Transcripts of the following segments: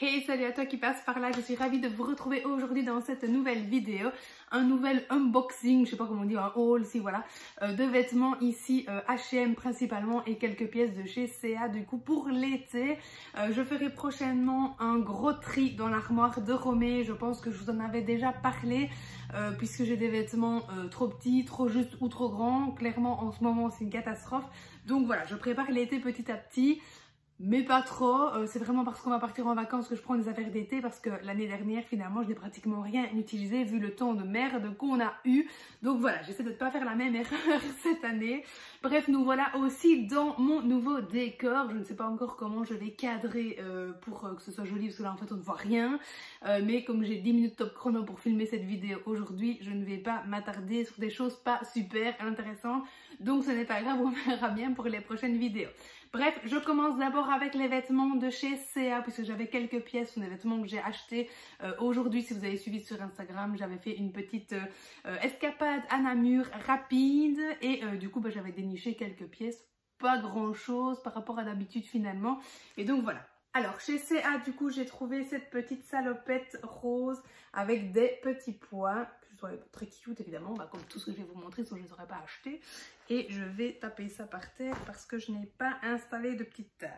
Hey, salut à toi qui passe par là, je suis ravie de vous retrouver aujourd'hui dans cette nouvelle vidéo, un nouvel unboxing, je sais pas comment on dit, un haul, si voilà, de vêtements ici H&M principalement et quelques pièces de chez C&A du coup pour l'été. Je ferai prochainement un gros tri dans l'armoire de Romée, je pense que je vous en avais déjà parlé puisque j'ai des vêtements trop petits, trop justes ou trop grands, clairement en ce moment c'est une catastrophe. Donc voilà, je prépare l'été petit à petit. Mais pas trop, c'est vraiment parce qu'on va partir en vacances que je prends des affaires d'été parce que l'année dernière finalement je n'ai pratiquement rien utilisé vu le temps de merde qu'on a eu. Donc voilà, j'essaie de ne pas faire la même erreur cette année. Bref, nous voilà aussi dans mon nouveau décor. Je ne sais pas encore comment je vais cadrer pour que ce soit joli parce que là en fait on ne voit rien. Mais comme j'ai 10 minutes top chrono pour filmer cette vidéo aujourd'hui, je ne vais pas m'attarder sur des choses pas super intéressantes. Donc ce n'est pas grave, on verra bien pour les prochaines vidéos. Bref, je commence d'abord avec les vêtements de chez C&A puisque j'avais quelques pièces sur des vêtements que j'ai achetés aujourd'hui. Si vous avez suivi sur Instagram, j'avais fait une petite escapade à Namur rapide et du coup j'avais déniché quelques pièces, pas grand chose par rapport à d'habitude finalement. Et donc voilà. Alors chez C&A du coup j'ai trouvé cette petite salopette rose avec des petits pois, très cute évidemment, comme tout ce que je vais vous montrer, sinon je ne les aurais pas achetés. Et je vais taper ça par terre parce que je n'ai pas installé de petite table.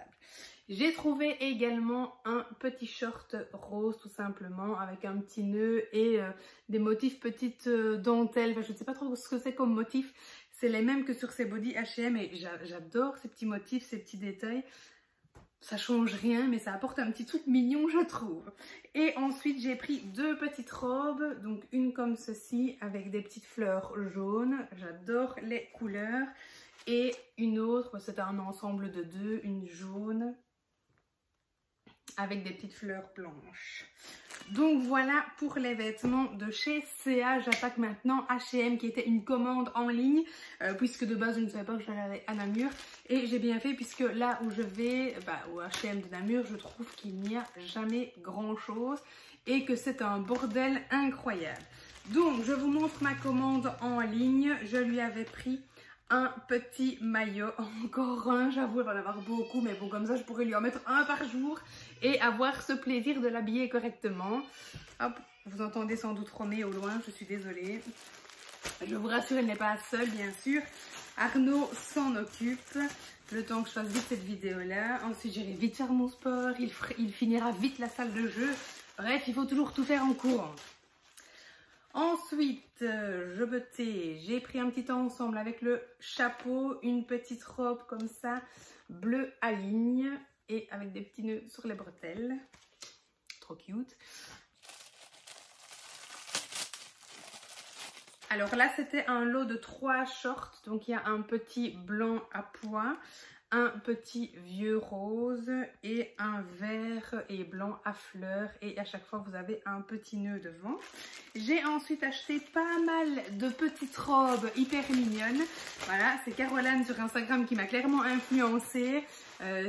J'ai trouvé également un petit short rose tout simplement avec un petit nœud et des motifs petites dentelles. Enfin, je ne sais pas trop ce que c'est comme motif. C'est les mêmes que sur ces body H&M et j'adore ces petits motifs, ces petits détails. Ça change rien, mais ça apporte un petit truc mignon, je trouve. Et ensuite, j'ai pris deux petites robes. Donc, une comme ceci, avec des petites fleurs jaunes. J'adore les couleurs. Et une autre, c'est un ensemble de deux. Une jaune, avec des petites fleurs blanches. Donc voilà pour les vêtements de chez C&A. J'attaque maintenant H&M qui était une commande en ligne puisque de base je ne savais pas que j'allais aller à Namur et j'ai bien fait puisque là où je vais, au H&M de Namur, je trouve qu'il n'y a jamais grand chose et que c'est un bordel incroyable. Donc je vous montre ma commande en ligne. Je lui avais pris un petit maillot, encore un, j'avoue, il va en avoir beaucoup, mais bon, comme ça, je pourrais lui en mettre un par jour et avoir ce plaisir de l'habiller correctement. Hop, vous entendez sans doute Romée au loin, je suis désolée. Je vous rassure, elle n'est pas seule, bien sûr. Arnaud s'en occupe, le temps que je fasse vite cette vidéo-là. Ensuite, j'irai vite faire mon sport, il finira vite la salle de jeu. Bref, il faut toujours tout faire en courant. Ensuite, j'ai pris un petit ensemble avec le chapeau, une petite robe comme ça, bleu à ligne et avec des petits nœuds sur les bretelles. Trop cute. Alors là, c'était un lot de 3 shorts. Donc il y a un petit blanc à pois, un petit vieux rose et un vert et blanc à fleurs. Et à chaque fois, vous avez un petit nœud devant. J'ai ensuite acheté pas mal de petites robes hyper mignonnes. Voilà, c'est Caroline sur Instagram qui m'a clairement influencée.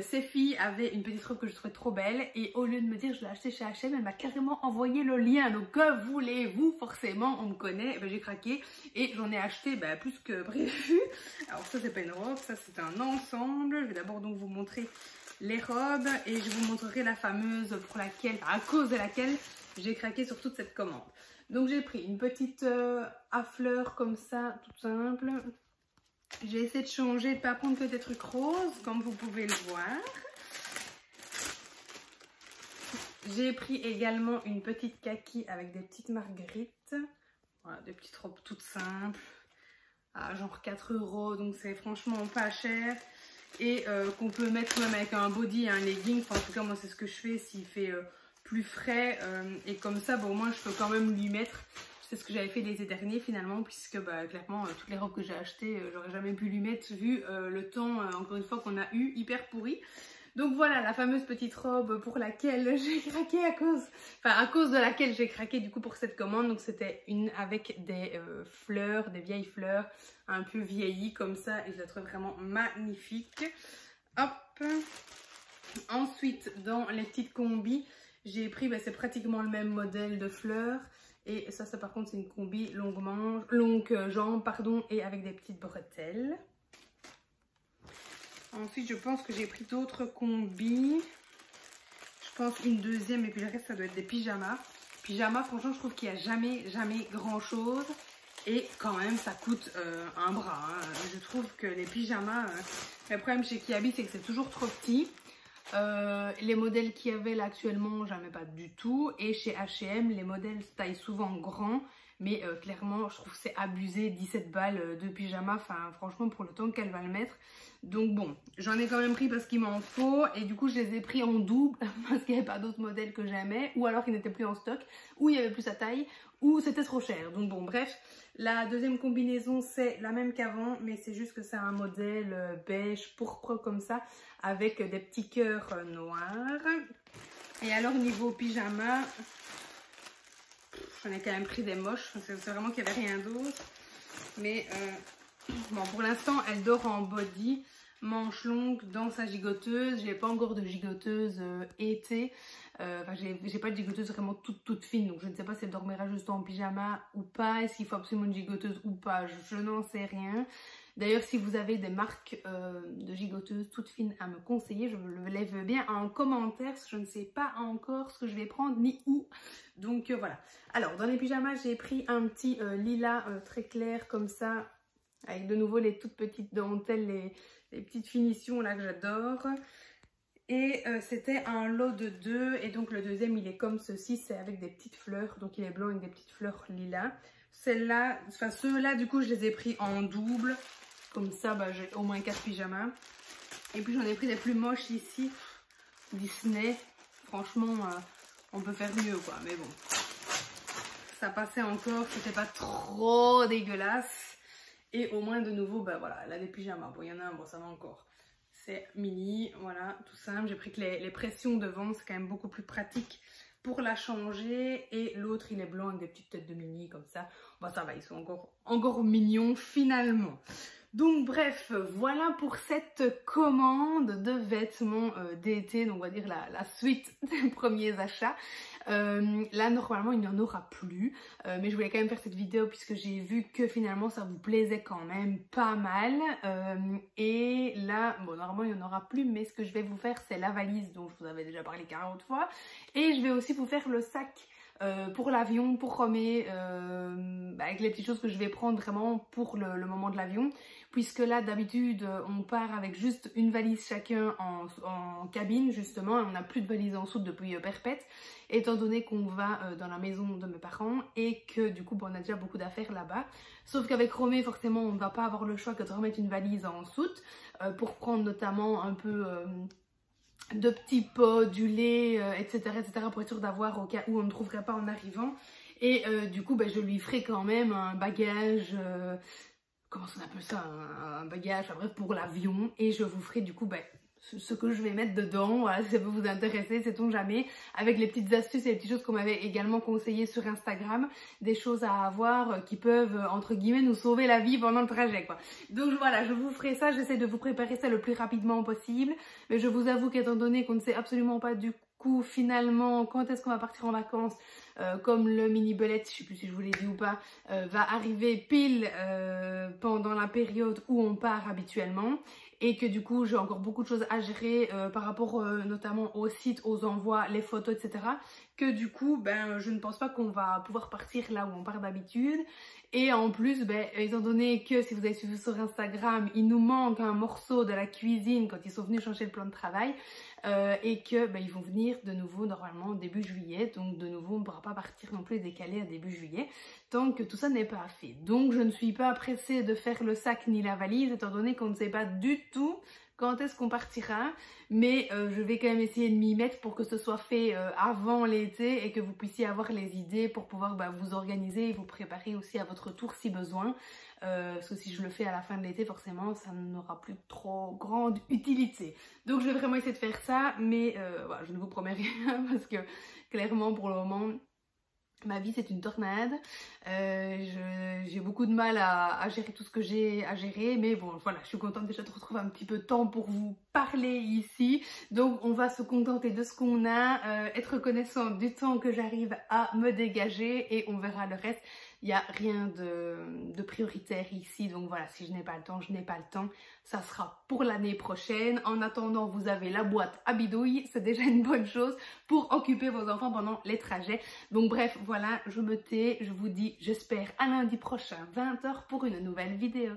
Ces filles avaient une petite robe que je trouvais trop belle et au lieu de me dire je l'ai acheté chez H&M, elle m'a carrément envoyé le lien. Donc que voulez-vous, forcément on me connaît, j'ai craqué et j'en ai acheté plus que prévu. Alors ça c'est pas une robe, ça c'est un ensemble. Je vais d'abord donc vous montrer les robes et je vous montrerai la fameuse pour laquelle, à cause de laquelle j'ai craqué sur toute cette commande. Donc j'ai pris une petite à fleurs comme ça, toute simple. J'ai essayé de changer, de ne pas prendre que des trucs roses, comme vous pouvez le voir. J'ai pris également une petite kaki avec des petites marguerites. Voilà, des petites robes toutes simples. À genre 4 €, donc c'est franchement pas cher. Et qu'on peut mettre même avec un body et un legging. Enfin, en tout cas, moi, c'est ce que je fais s'il fait plus frais. Et comme ça, bon, moi, je peux quand même lui mettre... C'est ce que j'avais fait l'été dernier finalement, puisque clairement toutes les robes que j'ai achetées, j'aurais jamais pu lui mettre vu le temps, encore une fois, qu'on a eu hyper pourri. Donc voilà la fameuse petite robe pour laquelle j'ai craqué à cause de laquelle j'ai craqué du coup pour cette commande. Donc c'était une avec des fleurs, des vieilles fleurs un peu vieillies comme ça et je la trouve vraiment magnifique. Hop. Ensuite dans les petites combis, j'ai pris, c'est pratiquement le même modèle de fleurs. Et ça par contre, c'est une combi longue jambe, pardon, et avec des petites bretelles. Ensuite, je pense que j'ai pris d'autres combis. Je pense une deuxième et puis le reste ça doit être des pyjamas. Pyjamas, franchement, je trouve qu'il n'y a jamais grand chose. Et quand même, ça coûte un bras. Hein. Je trouve que les pyjamas, le problème chez Kiabi, c'est que c'est toujours trop petit. Les modèles qu'il y avait là actuellement, j'aimais pas du tout. Et chez H&M, les modèles taillent souvent grand. Mais clairement, je trouve que c'est abusé, 17 balles de pyjama. Enfin, franchement, pour le temps qu'elle va le mettre. Donc bon, j'en ai quand même pris parce qu'il m'en faut. Et du coup, je les ai pris en double parce qu'il n'y avait pas d'autres modèles que j'aimais. Ou alors qu'ils n'étaient plus en stock. Ou il n'y avait plus sa taille. Ou c'était trop cher. Donc bon, bref. La deuxième combinaison, c'est la même qu'avant. Mais c'est juste que c'est un modèle beige, pourpre comme ça. Avec des petits cœurs noirs. Et alors, niveau pyjama... J'en ai quand même pris des moches, c'est vraiment qu'il n'y avait rien d'autre. Mais bon, pour l'instant, elle dort en body, manche longue dans sa gigoteuse. J'ai pas encore de gigoteuse été. Enfin, j'ai pas de gigoteuse vraiment toute fine. Donc je ne sais pas si elle dormira juste en pyjama ou pas. Est-ce qu'il faut absolument une gigoteuse ou pas? Je n'en sais rien. D'ailleurs, si vous avez des marques de gigoteuses toutes fines à me conseiller, je le lève bien en commentaire, parce que je ne sais pas encore ce que je vais prendre ni où. Donc voilà. Alors, dans les pyjamas, j'ai pris un petit lilas très clair comme ça, avec de nouveau les toutes petites dentelles, les petites finitions là que j'adore. Et c'était un lot de 2, et donc le deuxième il est comme ceci, c'est avec des petites fleurs, donc il est blanc avec des petites fleurs lilas. Celle-là, enfin ceux-là du coup je les ai pris en double. Comme ça, bah, j'ai au moins 4 pyjamas. Et puis j'en ai pris des plus moches ici. Disney. Franchement, on peut faire mieux quoi. Mais bon. Ça passait encore. C'était pas trop dégueulasse. Et au moins de nouveau, bah voilà, elle a des pyjamas. Bon, il y en a un, bon ça va encore. C'est mini, voilà, tout simple. J'ai pris que les pressions devant, c'est quand même beaucoup plus pratique pour la changer. Et l'autre, il est blanc avec des petites têtes de mini comme ça. Bon, ça va, ils sont encore mignons finalement. Donc bref, voilà pour cette commande de vêtements d'été, donc on va dire la suite des premiers achats. Là normalement il n'y en aura plus, mais je voulais quand même faire cette vidéo puisque j'ai vu que finalement ça vous plaisait quand même pas mal. Et là, bon normalement il n'y en aura plus, mais ce que je vais vous faire c'est la valise dont je vous avais déjà parlé 40 fois. Et je vais aussi vous faire le sac pour l'avion, pour Romé, avec les petites choses que je vais prendre vraiment pour le moment de l'avion. Puisque là d'habitude on part avec juste une valise chacun en cabine justement, et on n'a plus de valise en soute depuis perpète, étant donné qu'on va dans la maison de mes parents et que du coup bon, on a déjà beaucoup d'affaires là-bas. Sauf qu'avec Romé forcément on ne va pas avoir le choix que de remettre une valise en soute pour prendre notamment un peu... de petits pots, du lait, etc., pour être sûr d'avoir au cas où on ne trouverait pas en arrivant. Et du coup, je lui ferai quand même un bagage, comment on appelle ça, un bagage, enfin bref, pour l'avion. Et je vous ferai du coup ce que je vais mettre dedans, voilà, si ça peut vous intéresser, sait-on jamais, avec les petites astuces et les petites choses qu'on m'avait également conseillées sur Instagram, des choses à avoir qui peuvent, entre guillemets, nous sauver la vie pendant le trajet, quoi. Donc voilà, je vous ferai ça, j'essaie de vous préparer ça le plus rapidement possible, mais je vous avoue qu'étant donné qu'on ne sait absolument pas du coup, finalement, quand est-ce qu'on va partir en vacances, comme le mini belette, je sais plus si je vous l'ai dit ou pas, va arriver pile pendant la période où on part habituellement. Et que du coup j'ai encore beaucoup de choses à gérer par rapport notamment au site, aux envois, les photos, etc. Que du coup je ne pense pas qu'on va pouvoir partir là où on part d'habitude. Et en plus, étant donné que si vous avez suivi sur Instagram, il nous manque un morceau de la cuisine quand ils sont venus changer le plan de travail. Et que ils vont venir de nouveau normalement début juillet, donc de nouveau on ne pourra pas partir non plus décalé à début juillet tant que tout ça n'est pas fait. Donc je ne suis pas pressée de faire le sac ni la valise étant donné qu'on ne sait pas du tout quand est-ce qu'on partira, mais je vais quand même essayer de m'y mettre pour que ce soit fait avant l'été et que vous puissiez avoir les idées pour pouvoir vous organiser et vous préparer aussi à votre tour si besoin. Parce que si je le fais à la fin de l'été, forcément, ça n'aura plus trop grande utilité. Donc je vais vraiment essayer de faire ça, mais voilà, je ne vous promets rien parce que clairement pour le moment... Ma vie c'est une tornade, j'ai beaucoup de mal à gérer tout ce que j'ai à gérer, mais bon voilà, je suis contente déjà de retrouver un petit peu de temps pour vous parler ici. Donc on va se contenter de ce qu'on a, être reconnaissant du temps que j'arrive à me dégager et on verra le reste Il n'y a rien de prioritaire ici. Donc voilà, si je n'ai pas le temps, je n'ai pas le temps. Ça sera pour l'année prochaine. En attendant, vous avez la boîte à bidouilles. C'est déjà une bonne chose pour occuper vos enfants pendant les trajets. Donc bref, voilà, je me tais. Je vous dis, j'espère à lundi prochain, 20 h pour une nouvelle vidéo.